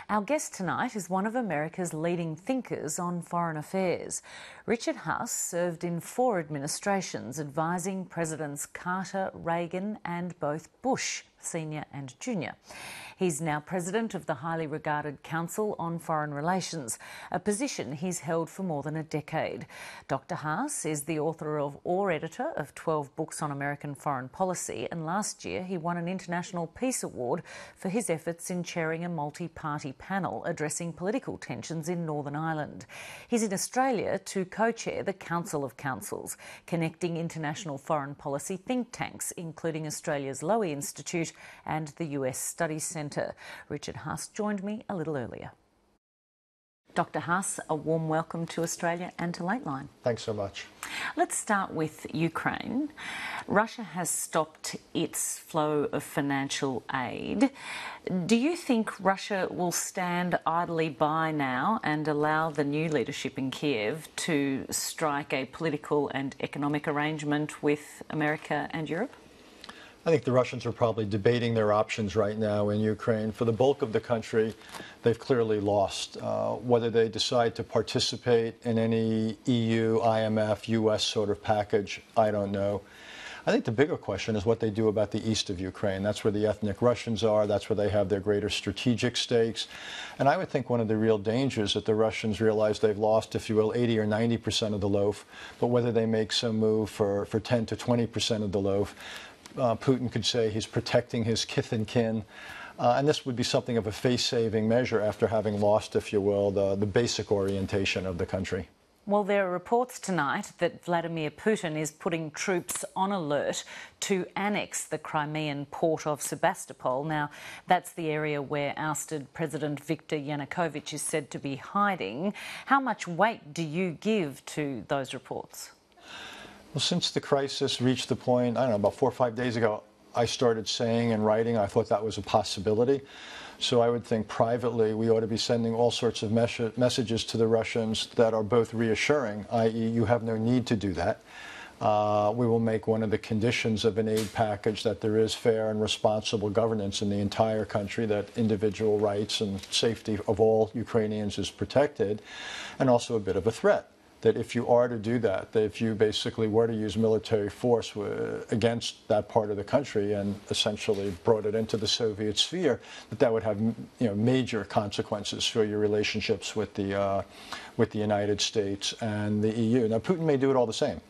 Our guest tonight is one of America's leading thinkers on foreign affairs. Richard Haass served in 4 administrations advising Presidents Carter, Reagan and both Bush, Senior and Junior. He's now president of the highly regarded Council on Foreign Relations, a position he's held for more than a decade. Dr. Haass is the author of or editor of 12 books on American foreign policy, and last year he won an International Peace Award for his efforts in chairing a multi-party panel addressing political tensions in Northern Ireland. He's in Australia to co-chair the Council of Councils, connecting international foreign policy think tanks, including Australia's Lowy Institute and the US Studies Centre. Richard Haass joined me a little earlier. Dr. Haass, a warm welcome to Australia and to Lateline. Thanks so much. Let's start with Ukraine. Russia has stopped its flow of financial aid. Do you think Russia will stand idly by now and allow the new leadership in Kiev to strike a political and economic arrangement with America and Europe? I think the Russians are probably debating their options right now in Ukraine. For the bulk of the country, they've clearly lost. Whether they decide to participate in any EU, IMF, US sort of package, I don't know. I think the bigger question is what they do about the east of Ukraine. That's where the ethnic Russians are. That's where they have their greater strategic stakes. And I would think one of the real dangers that the Russians realize they've lost, if you will, 80 or 90% of the loaf. But whether they make some move for 10 to 20% of the loaf, Putin could say he's protecting his kith and kin. And this would be something of a face-saving measure after having lost, if you will, the basic orientation of the country. Well, there are reports tonight that Vladimir Putin is putting troops on alert to annex the Crimean port of Sebastopol. Now, that's the area where ousted President Viktor Yanukovych is said to be hiding. How much weight do you give to those reports? Well, since the crisis reached the point, I don't know, about 4 or 5 days ago, I started saying and writing I thought that was a possibility. So I would think privately we ought to be sending all sorts of messages to the Russians that are both reassuring, i.e. you have no need to do that. We will make one of the conditions of an aid package that there is fair and responsible governance in the entire country, that individual rights and safety of all Ukrainians is protected, and also a bit of a threat. That if you are to do that, that if you basically were to use military force against that part of the country and essentially brought it into the Soviet sphere, that would have major consequences for your relationships with the United States and the EU. Now, Putin may do it all the same.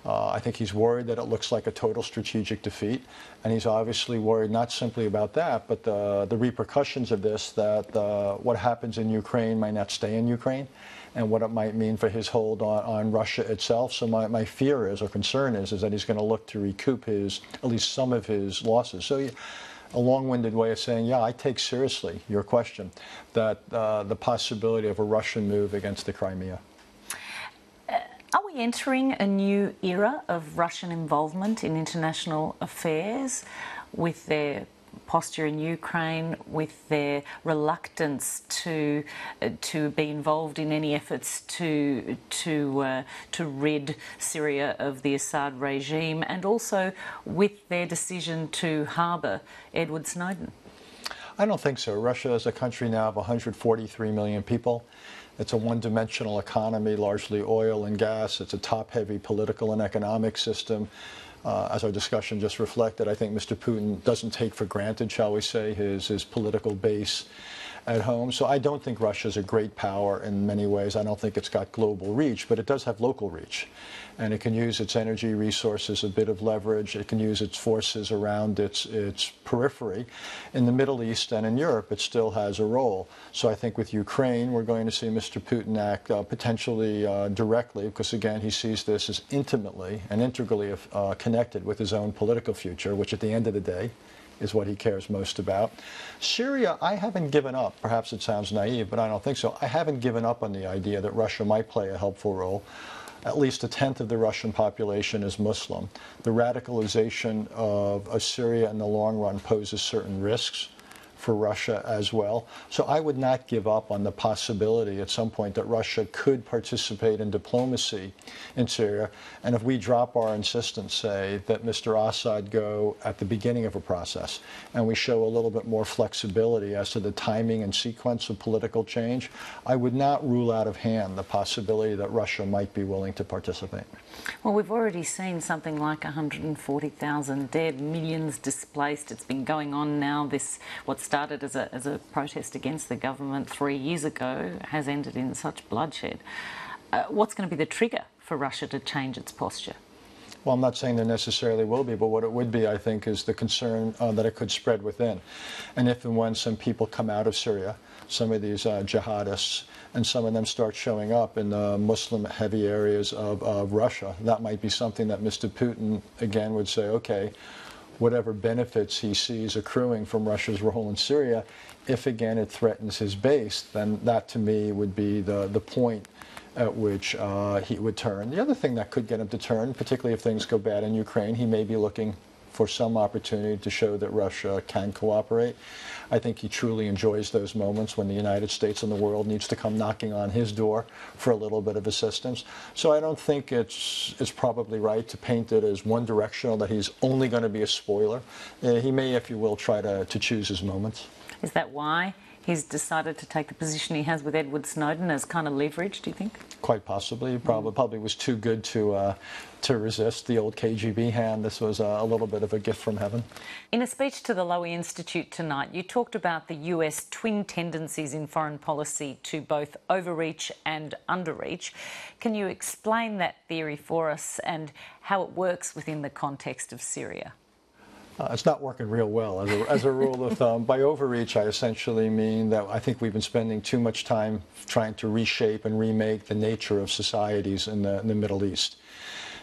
I think he's worried that it looks like a total strategic defeat, and he's obviously worried not simply about that, but the repercussions of this, that what happens in Ukraine might not stay in Ukraine, and what it might mean for his hold on Russia itself. So my fear is, or concern is that he's going to look to recoup at least some of his losses. So a long-winded way of saying, yeah, I take seriously your question, that the possibility of a Russian move against the Crimea. Are we entering a new era of Russian involvement in international affairs with their posture in Ukraine, with their reluctance to be involved in any efforts to rid Syria of the Assad regime, and also with their decision to harbour Edward Snowden? I don't think so. Russia is a country now of 143 million people. It's a one-dimensional economy, largely oil and gas. It's a top-heavy political and economic system. As our discussion just reflected, I think Mr. Putin doesn't take for granted, shall we say, his political base at home. So I don't think Russia's a great power in many ways. I don't think it's got global reach, but it does have local reach. And it can use its energy resources, a bit of leverage. It can use its forces around its periphery. In the Middle East and in Europe, it still has a role. So I think with Ukraine, we're going to see Mr. Putin act potentially directly, because again, he sees this as intimately and integrally connected with his own political future, which at the end of the day is what he cares most about. Syria, I haven't given up. Perhaps it sounds naive, but I don't think so. I haven't given up on the idea that Russia might play a helpful role. At least 1/10 of the Russian population is Muslim. The radicalization of Syria in the long run poses certain risks for Russia as well. So I would not give up on the possibility at some point that Russia could participate in diplomacy in Syria. And if we drop our insistence, say, that Mr. Assad go at the beginning of a process, and we show a little bit more flexibility as to the timing and sequence of political change, I would not rule out of hand the possibility that Russia might be willing to participate. Well, we've already seen something like 140,000 dead, millions displaced. It's been going on now. What started as a protest against the government 3 years ago has ended in such bloodshed. What's going to be the trigger for Russia to change its posture? Well, I'm not saying there necessarily will be, but what it would be, I think, is the concern that it could spread within. And if and when some people come out of Syria, some of these jihadists, and some of them start showing up in the Muslim-heavy areas of Russia, that might be something that Mr. Putin, again, would say, okay, whatever benefits he sees accruing from Russia's role in Syria, if, again, it threatens his base, then that, to me, would be the point at which he would turn. The other thing that could get him to turn, particularly if things go bad in Ukraine, he may be looking for some opportunity to show that Russia can cooperate. I think he truly enjoys those moments when the United States and the world needs to come knocking on his door for a little bit of assistance. So I don't think it's probably right to paint it as one directional, that he's only going to be a spoiler. He may, if you will, try to choose his moments. Is that why he's decided to take the position he has with Edward Snowden as kind of leverage, do you think? Quite possibly. He probably was too good to resist the old KGB hand. This was a little bit of a gift from heaven. In a speech to the Lowy Institute tonight, you talked about the US twin tendencies in foreign policy to both overreach and underreach. Can you explain that theory for us and how it works within the context of Syria? It's not working real well as a rule of thumb. By overreach, I essentially mean that I think we've been spending too much time trying to reshape and remake the nature of societies in the Middle East.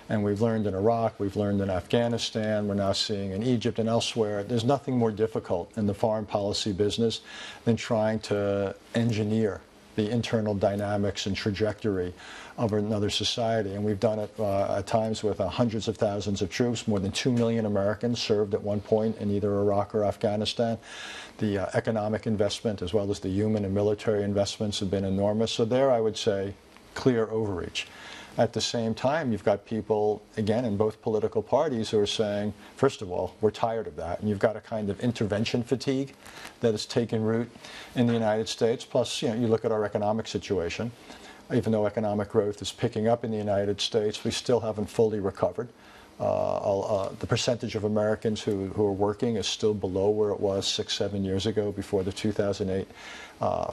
And we've learned in Iraq, we've learned in Afghanistan, we're now seeing in Egypt and elsewhere. There's nothing more difficult in the foreign policy business than trying to engineer the internal dynamics and trajectory of another society. And we've done it at times with hundreds of thousands of troops. More than 2 million Americans served at one point in either Iraq or Afghanistan. The economic investment as well as the human and military investments have been enormous. So there, I would say, clear overreach. At the same time, you've got people, again, in both political parties who are saying, first of all, we're tired of that. And you've got a kind of intervention fatigue that has taken root in the United States. Plus, you look at our economic situation. Even though economic growth is picking up in the United States, we still haven't fully recovered. The percentage of Americans who are working is still below where it was 6-7 years ago before the 2008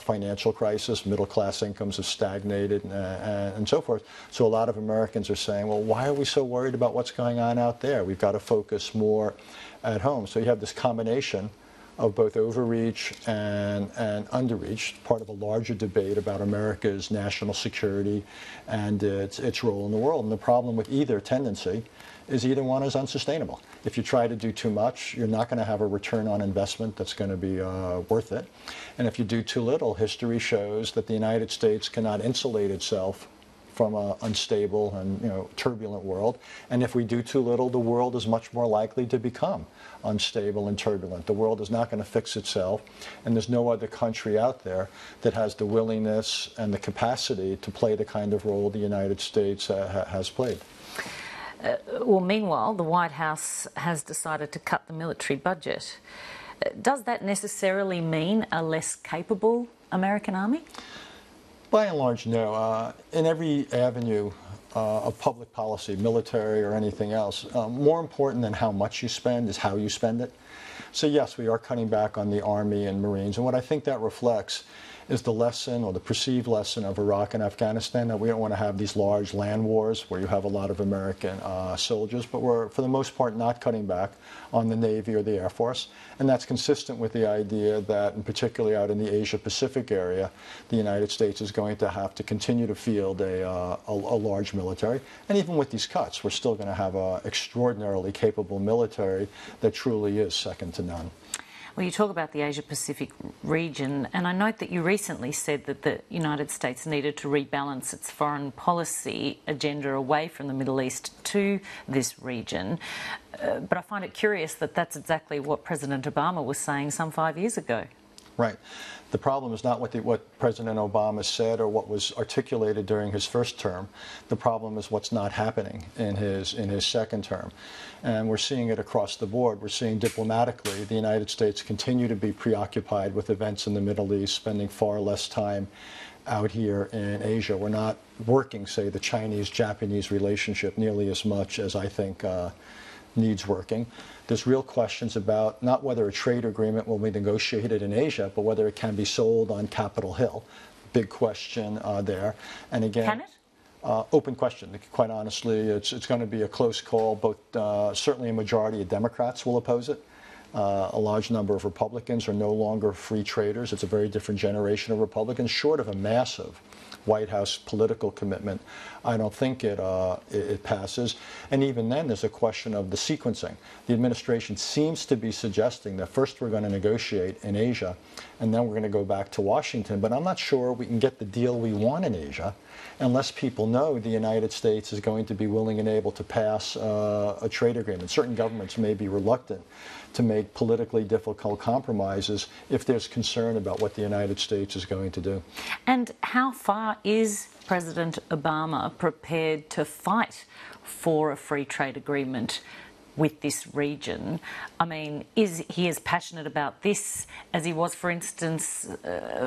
financial crisis. Middle-class incomes have stagnated and so forth. So a lot of Americans are saying, well, why are we so worried about what's going on out there? We've got to focus more at home. So you have this combination of both overreach and underreach, part of a larger debate about America's national security and its role in the world. And the problem with either tendency is either one is unsustainable. If you try to do too much, you're not going to have a return on investment that's going to be worth it. And if you do too little, history shows that the United States cannot insulate itself from an unstable and turbulent world. And if we do too little, the world is much more likely to become unstable and turbulent. The world is not going to fix itself, and there's no other country out there that has the willingness and the capacity to play the kind of role the United States has played. Well, meanwhile, the White House has decided to cut the military budget. Does that necessarily mean a less capable American army? By and large, no. In every avenue of public policy, military or anything else, more important than how much you spend is how you spend it. So yes, we are cutting back on the Army and Marines, and what I think that reflects is the lesson or the perceived lesson of Iraq and Afghanistan, that we don't want to have these large land wars where you have a lot of American soldiers, but we're, for the most part, not cutting back on the Navy or the Air Force. And that's consistent with the idea that, and particularly out in the Asia-Pacific area, the United States is going to have to continue to field a large military. And even with these cuts, we're still going to have an extraordinarily capable military that truly is second to none. Well, you talk about the Asia-Pacific region, and I note that you recently said that the United States needed to rebalance its foreign policy agenda away from the Middle East to this region. But I find it curious that that's exactly what President Obama was saying some 5 years ago. Right. The problem is not what President Obama said or what was articulated during his first term. The problem is what's not happening in his second term. And we're seeing it across the board. We're seeing diplomatically the United States continue to be preoccupied with events in the Middle East, spending far less time out here in Asia. We're not working, say, the Chinese-Japanese relationship nearly as much as I think needs working. There's real questions about not whether a trade agreement will be negotiated in Asia, but whether it can be sold on Capitol Hill. Big question there. And again, can it? Open question. Quite honestly, it's going to be a close call. Both certainly a majority of Democrats will oppose it. A large number of Republicans are no longer free traders. It's a very different generation of Republicans, short of a massive White House political commitment. I don't think it passes. And even then, there's a question of the sequencing. The administration seems to be suggesting that first we're going to negotiate in Asia, and then we're going to go back to Washington. But I'm not sure we can get the deal we want in Asia unless people know the United States is going to be willing and able to pass a trade agreement. Certain governments may be reluctant to make politically difficult compromises if there's concern about what the United States is going to do. And how far is President Obama prepared to fight for a free trade agreement with this region? I mean, is he as passionate about this as he was, for instance,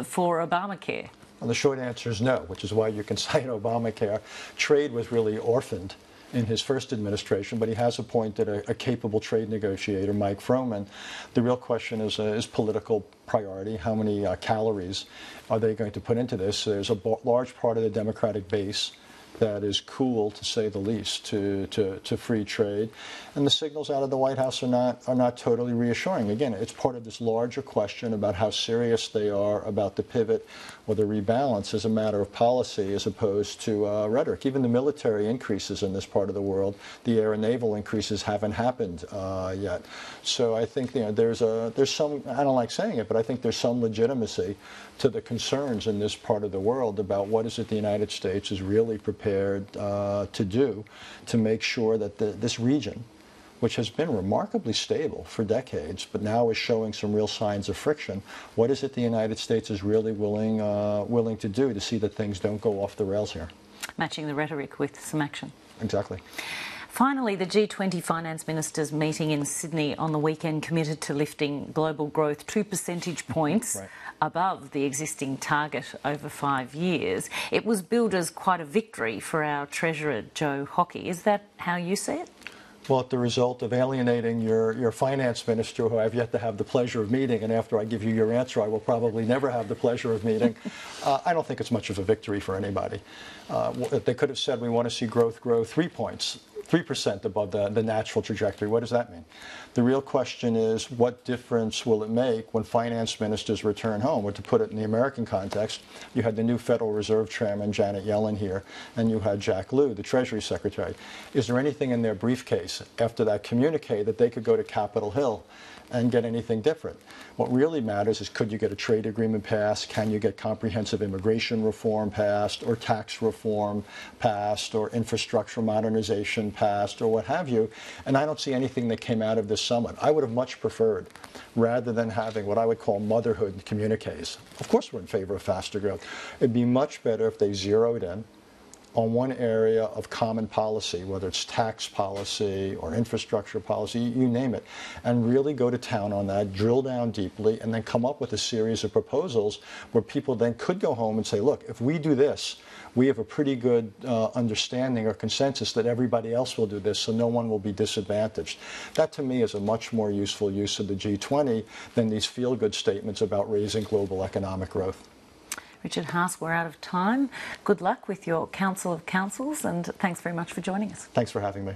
for Obamacare? Well, the short answer is no, which is why you can cite Obamacare. Trade was really orphaned in his first administration, but he has appointed a capable trade negotiator, Mike Froman. The real question is political priority. How many calories are they going to put into this? There's a large part of the Democratic base that is cool, to say the least, to free trade. And the signals out of the White House are not totally reassuring. Again, it's part of this larger question about how serious they are about the pivot or the rebalance as a matter of policy as opposed to rhetoric. Even the military increases in this part of the world, the air and naval increases haven't happened yet. So I think there's some, I don't like saying it, but I think there's some legitimacy to the concerns in this part of the world about what is it the United States is really prepared to do to make sure that this region, which has been remarkably stable for decades, but now is showing some real signs of friction, what is it the United States is really willing to do to see that things don't go off the rails here? Matching the rhetoric with some action. Exactly. Finally, the G20 finance ministers meeting in Sydney on the weekend committed to lifting global growth 2 percentage points right above the existing target over 5 years. It was billed as quite a victory for our Treasurer, Joe Hockey. Is that how you see it? Well, at the result of alienating your finance minister, who I've yet to have the pleasure of meeting, and after I give you your answer, I will probably never have the pleasure of meeting, I don't think it's much of a victory for anybody. They could have said we want to see growth grow 3 points. 3% above the natural trajectory. What does that mean? The real question is, what difference will it make when finance ministers return home? Or to put it in the American context, you had the new Federal Reserve Chairman, Janet Yellen, here, and you had Jack Lew, the Treasury Secretary. Is there anything in their briefcase after that communique that they could go to Capitol Hill and get anything different? What really matters is, could you get a trade agreement passed? Can you get comprehensive immigration reform passed, or tax reform passed, or infrastructure modernization passed, or what have you? And I don't see anything that came out of this summit. I would have much preferred, rather than having what I would call motherhood communiques. Of course we're in favor of faster growth. It'd be much better if they zeroed in on one area of common policy, whether it's tax policy or infrastructure policy, you name it, and really go to town on that, drill down deeply, and then come up with a series of proposals where people then could go home and say, look, if we do this, we have a pretty good understanding or consensus that everybody else will do this, so no one will be disadvantaged. That, to me, is a much more useful use of the G20 than these feel-good statements about raising global economic growth. Richard Haass, we're out of time. Good luck with your Council of Councils, and thanks very much for joining us. Thanks for having me.